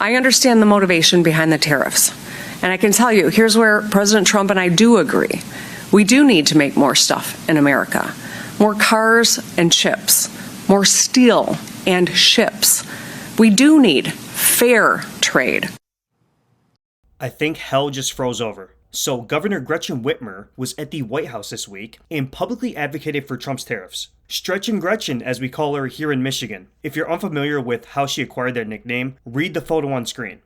I understand the motivation behind the tariffs. And I can tell you, here's where President Trump and I do agree. We do need to make more stuff in America. More cars and chips. More steel and ships. We do need fair trade. I think hell just froze over. So Governor Gretchen Whitmer was at the White House this week and publicly advocated for Trump's tariffs. Stretching Gretchen, as we call her here in Michigan. If you're unfamiliar with how she acquired that nickname, read the photo on screen.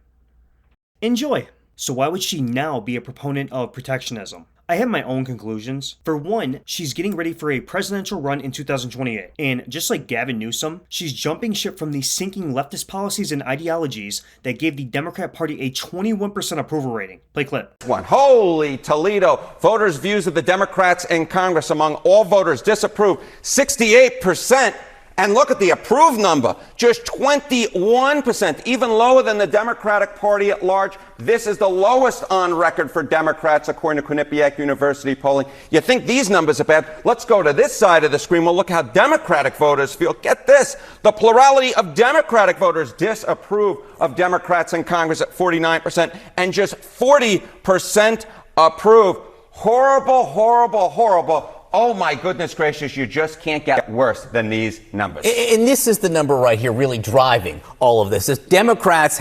Enjoy! So why would she now be a proponent of protectionism? I have my own conclusions. For one, she's getting ready for a presidential run in 2028. And just like Gavin Newsom, she's jumping ship from the sinking leftist policies and ideologies that gave the Democrat Party a 21% approval rating. Play clip. Holy Toledo. Voters' views of the Democrats in Congress among all voters disapprove 68%. And look at the approved number, just 21%, even lower than the Democratic Party at large. This is the lowest on record for Democrats, according to Quinnipiac University polling. You think these numbers are bad? Let's go to this side of the screen. We'll look how Democratic voters feel. Get this. The plurality of Democratic voters disapprove of Democrats in Congress at 49%, and just 40% approve. Horrible, horrible, horrible. Oh, my goodness gracious, you just can't get worse than these numbers. And this is the number right here really driving all of this. If Democratic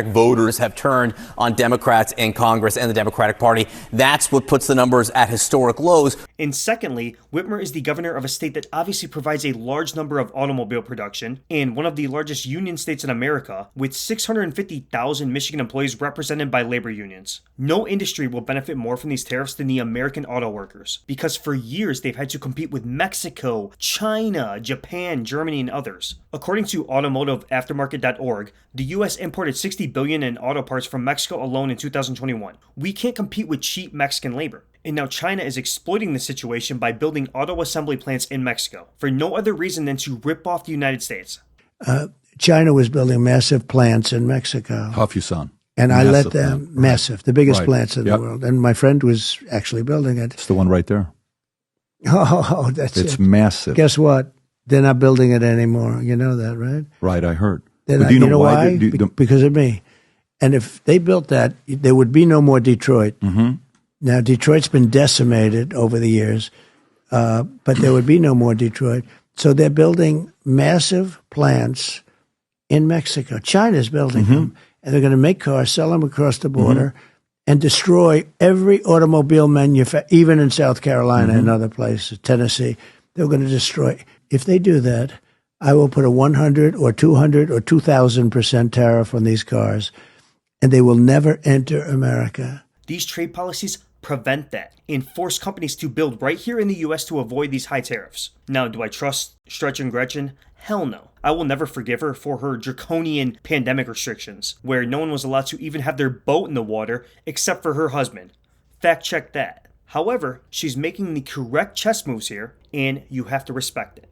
voters have turned on Democrats in Congress and the Democratic Party, that's what puts the numbers at historic lows. And secondly, Whitmer is the governor of a state that obviously provides a large number of automobile production and one of the largest union states in America, with 650,000 Michigan employees represented by labor unions. No industry will benefit more from these tariffs than the American auto workers, because for years they've had to compete with Mexico, China, Japan, Germany, and others. According to automotiveaftermarket.org, the U.S. imported $60 billion in auto parts from Mexico alone in 2021. We can't compete with cheap Mexican labor. And now China is exploiting the situation by building auto assembly plants in Mexico for no other reason than to rip off the United States. China was building massive plants in Mexico. Huffyson. And I let them, plant. massive, the biggest plants in the world. And my friend was actually building it. It's the one right there. Oh, that's it. It's massive. Guess what? They're not building it anymore. You know that, right? Right, I heard. Do you know why? Because of me. And if they built that, there would be no more Detroit. Mm-hmm. Now, Detroit's been decimated over the years, but there would be no more Detroit. So they're building massive plants in Mexico. China's building them, and they're going to make cars, sell them across the border, and destroy every automobile manufacturer, even in South Carolina and other places, Tennessee. They're going to destroy. If they do that, I will put a 100 or 200 or 2,000% tariff on these cars, and they will never enter America. These trade policies prevent that and force companies to build right here in the U.S. to avoid these high tariffs. Now, do I trust Stretching Gretchen? Hell no. I will never forgive her for her draconian pandemic restrictions, where no one was allowed to even have their boat in the water except for her husband. Fact check that. However, she's making the correct chess moves here, and you have to respect it.